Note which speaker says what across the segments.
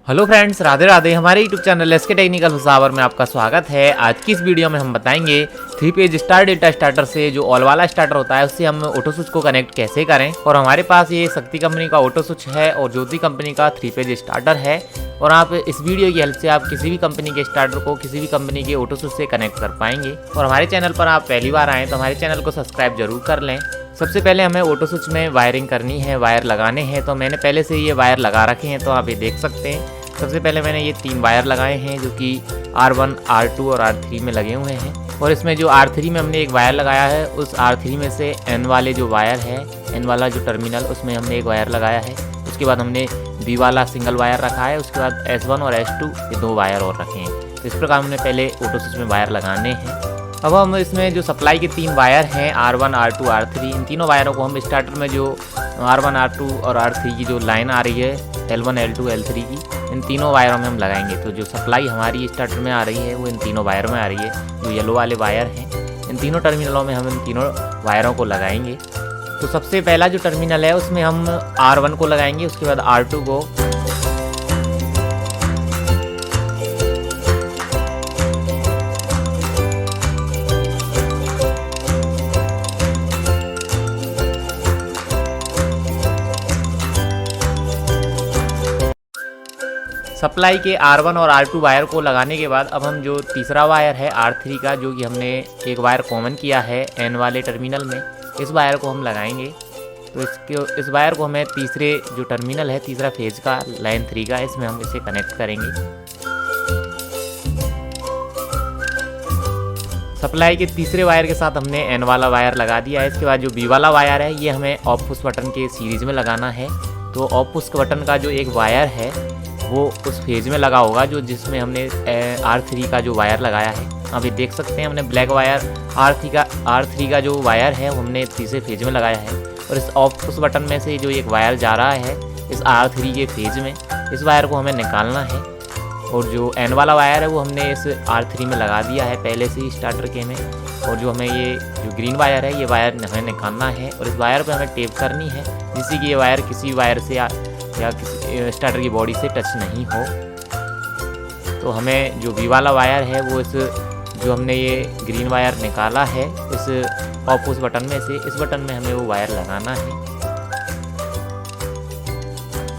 Speaker 1: Hello friends, Radhe Radhe. हमारे YouTube channel SK technical Bhusawar में आपका स्वागत है। आज की इस वीडियो में हम बताएंगे 3 पेज स्टार डेटा स्टार्टर से जो ऑल वाला स्टार्टर होता है उससे हम ऑटो स्विच को कनेक्ट कैसे करें। और हमारे पास ये शक्ति कंपनी का ऑटो स्विच है और ज्योति कंपनी का 3 पेज स्टार्टर है। और आप इस वीडियो की हेल्प से आप किसी भी कंपनी के स्टार्टर को किसी भी कंपनी के ऑटो स्विच से कनेक्ट कर पाएंगे। और हमारे चैनल पर आप पहली बार आएँ तो हमारे चैनल को सब्सक्राइब जरूर कर लें। सबसे पहले हमें ऑटो स्विच में वायरिंग करनी है, वायर लगाने हैं। तो मैंने पहले से ये वायर लगा रखे हैं, तो आप ये देख सकते हैं। सबसे पहले मैंने ये 3 वायर लगाए हैं जो कि R1, R2 और R3 में लगे हुए हैं। और इसमें जो R3 में हमने एक वायर लगाया है, उस R3 में से N वाले जो वायर है, N वाला जो टर्मिनल, उसमें हमने एक वायर लगाया है। उसके बाद हमने B वाला सिंगल वायर रखा है। उसके बाद S1 और S2 ये 2 वायर और रखे हैं। तो इस प्रकार हमने पहले ऑटो स्विच में वायर लगाने हैं। अब हम इसमें जो सप्लाई के 3 वायर हैं R1, R2, R3, इन तीनों वायरों को हम स्टार्टर में जो R1, R2 और R3 की जो लाइन आ रही है L1, L2, L3 की, इन तीनों वायरों में हम लगाएंगे। तो जो सप्लाई हमारी स्टार्टर में आ रही है वो इन तीनों वायरों में आ रही है। जो येलो वाले वायर हैं, इन तीनों टर्मिनलों में हम इन तीनों वायरों को लगाएंगे। तो सबसे पहला जो टर्मिनल है उसमें हम R1 को लगाएंगे, उसके बाद R2 को, सप्लाई के R1 और R2 वायर को लगाने के बाद अब हम जो तीसरा वायर है R3 का, जो कि हमने एक वायर कॉमन किया है N वाले टर्मिनल में, इस वायर को हम लगाएंगे। तो इस वायर को हमें तीसरे जो टर्मिनल है, तीसरा फेज का लाइन 3 का, इसमें हम इसे कनेक्ट करेंगे। सप्लाई के तीसरे वायर के साथ हमने N वाला वायर लगा दिया है। इसके बाद जो B वाला वायर है ये हमें ऑफ पुश बटन के सीरीज में लगाना है। तो ऑफ पुश बटन का जो एक वायर है वो उस फेज में लगा होगा जो जिसमें हमने R3 का जो वायर लगाया है। अभी देख सकते हैं हमने ब्लैक वायर R3 का जो वायर है वो हमने तीसरे फेज में लगाया है। और इस ऑफ पुश बटन में से जो एक वायर जा रहा है इस R3 के फेज में, इस वायर को हमें निकालना है। और जो N वाला वायर है वो हमने इस R3 में लगा दिया है पहले से ही स्टार्टर के में। और जो हमें ये जो ग्रीन वायर है ये वायर हमें निकालना है और इस वायर पर हमें टेप करनी है, जिससे कि ये वायर किसी वायर से या किसी स्टार्टर की बॉडी से टच नहीं हो। तो हमें जो B वाला वायर है वो इस जो हमने ये ग्रीन वायर निकाला है इस ऑफ पुश बटन में से, इस बटन में हमें वो वायर लगाना है।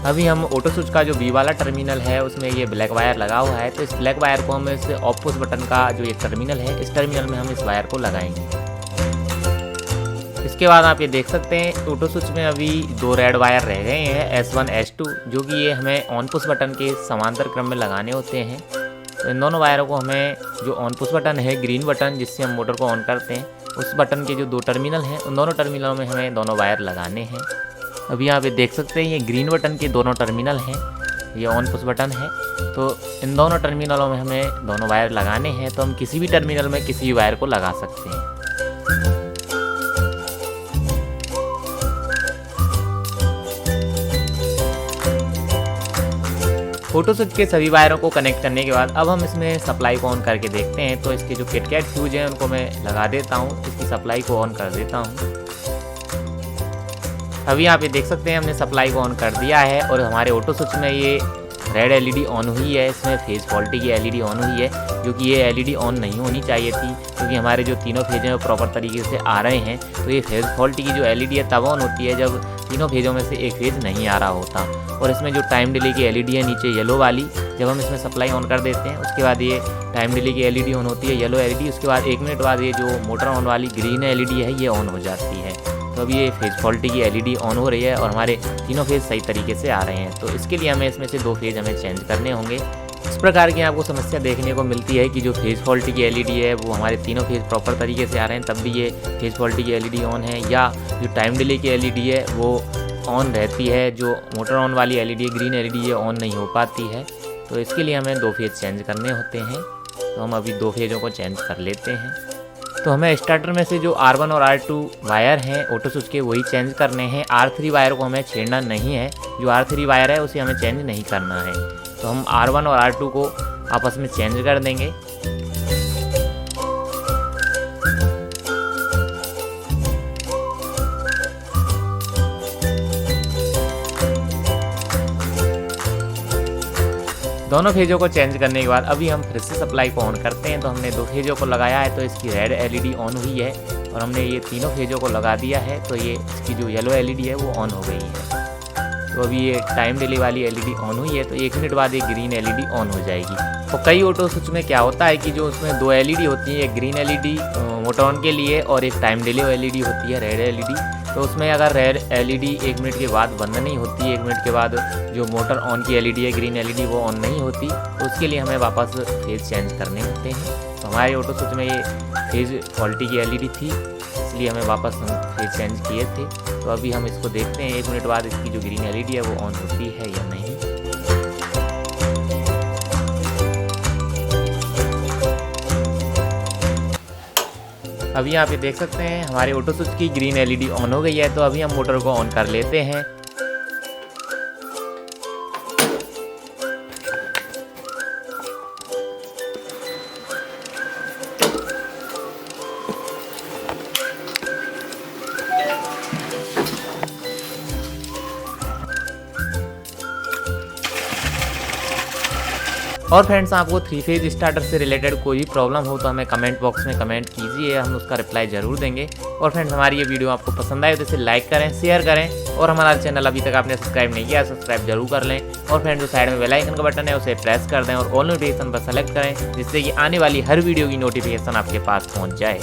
Speaker 1: अभी हम ऑटो स्विच का जो B वाला टर्मिनल है उसमें ये ब्लैक वायर लगा हुआ है। तो इस ब्लैक वायर को हम इस ऑफ पुश बटन का जो एक टर्मिनल है, इस टर्मिनल में हम इस वायर को लगाएंगे। इसके बाद आप ये देख सकते हैं ऑटो स्विच में अभी 2 रेड वायर रह गए हैं S1, S2, जो कि ये हमें ऑन पुश बटन के समांतर क्रम में लगाने होते हैं। तो इन दोनों वायरों को हमें जो ऑन पुश बटन है, ग्रीन बटन जिससे हम मोटर को ऑन करते हैं, उस बटन के जो 2 टर्मिनल हैं उन दोनों टर्मिनलों में हमें दोनों वायर लगाने हैं। अभी यहाँ पे देख सकते हैं ये ग्रीन बटन के दोनों टर्मिनल हैं, ये ऑन पुश बटन है। तो इन दोनों टर्मिनलों में हमें दोनों वायर लगाने हैं। तो हम किसी भी टर्मिनल में किसी भी वायर को लगा सकते हैं। ऑटो स्विच के सभी वायरों को कनेक्ट करने के बाद अब हम इसमें सप्लाई को ऑन करके देखते हैं। तो इसके जो किटकैट फ्यूज हैं उनको मैं लगा देता हूँ, इसकी सप्लाई को ऑन कर देता हूँ। अभी यहाँ पे देख सकते हैं हमने सप्लाई को ऑन कर दिया है और हमारे ऑटो स्विच में ये रेड एलईडी ऑन हुई है। इसमें फेज फॉल्टी की एलईडी ऑन हुई है, जो कि ये एलईडी ऑन नहीं होनी चाहिए थी, क्योंकि हमारे जो तीनों फेज हैं वो प्रॉपर तरीके से आ रहे हैं। तो ये फेज फॉल्टी की जो एलईडी है तब ऑन होती है जब तीनों फेजों में से एक फेज नहीं आ रहा होता। और इसमें जो टाइम डिले की एलईडी है नीचे येलो वाली, जब हम इसमें सप्लाई ऑन कर देते हैं उसके बाद ये टाइम डिले की एलईडी ऑन होती है येलो एलईडी। उसके बाद 1 मिनट बाद ये जो मोटर ऑन वाली ग्रीन एलईडी है ये ऑन हो जाती है। तो अब ये फेज फॉल्टी की एलईडी ऑन हो रही है और हमारे तीनों फेज सही तरीके से आ रहे हैं। तो इसके लिए हमें इसमें से 2 फेज हमें चेंज करने होंगे। इस प्रकार की आपको समस्या देखने को मिलती है कि जो फेज फॉल्टी की एलईडी है वो हमारे तीनों फेज प्रॉपर तरीके से आ रहे हैं तब भी ये फेज फॉल्टी की एलईडी ऑन है, या जो टाइम डिले की एलईडी है वो ऑन रहती है, जो मोटर ऑन वाली एलईडी ग्रीन एलईडी ये ऑन नहीं हो पाती है। तो इसके लिए हमें 2 फेज चेंज करने होते हैं। तो हम अभी 2 फेजों को चेंज कर लेते हैं। तो हमें स्टार्टर में से जो R1 और R2 वायर हैं ऑटो स्विच के वही चेंज करने हैं। R3 वायर को हमें छेड़ना नहीं है, जो R3 वायर है उसे हमें चेंज नहीं करना है। तो हम R1 और R2 को आपस में चेंज कर देंगे। दोनों फेजों को चेंज करने के बाद अभी हम फिर से सप्लाई को ऑन करते हैं। तो हमने 2 फेजों को लगाया है तो इसकी रेड एलईडी ऑन हुई है और हमने ये तीनों फेजों को लगा दिया है तो ये इसकी जो येलो एलईडी है वो ऑन हो गई है। तो अभी ये टाइम डिले वाली एलईडी ऑन हुई है तो 1 मिनट बाद ये ग्रीन एलईडी ऑन हो जाएगी। तो कई ऑटो स्विच में क्या होता है कि जो उसमें 2 एलईडी होती है, एक ग्रीन एलईडी मोटर ऑन के लिए और एक टाइम डिले एलईडी होती है रेड एलईडी। तो उसमें अगर रेड एलईडी 1 मिनट के बाद बंद नहीं होती, 1 मिनट के बाद जो मोटर ऑन की एलईडी है ग्रीन एलईडी वो ऑन नहीं होती, तो उसके लिए हमें वापस फेज चेंज करने होते हैं। तो हमारे ऑटो स्विच में ये फेज फॉल्टी की एलईडी थी, इसलिए हमें वापस हम फेज चेंज किए थे। तो अभी हम इसको देखते हैं 1 मिनट बाद इसकी जो ग्रीन एलईडी है वो ऑन होती है या नहीं। अभी यहाँ पे देख सकते हैं हमारे ऑटो स्विच की ग्रीन एलईडी ऑन हो गई है। तो अभी हम मोटर को ऑन कर लेते हैं। और फ्रेंड्स, आपको 3 फेज स्टार्टर से रिलेटेड कोई भी प्रॉब्लम हो तो हमें कमेंट बॉक्स में कमेंट कीजिए, हम उसका रिप्लाई ज़रूर देंगे। और फ्रेंड्स, हमारी ये वीडियो आपको पसंद आए तो इसे लाइक करें, शेयर करें और हमारा चैनल अभी तक आपने सब्सक्राइब नहीं किया सब्सक्राइब जरूर कर लें। और फ्रेंड्स, जो साइड में बेल आइकन का बटन है उसे प्रेस कर दें और ऑल नोटिफिकेशन पर सेलेक्ट करें, जिससे कि आने वाली हर वीडियो की नोटिफिकेशन आपके पास पहुँच जाए।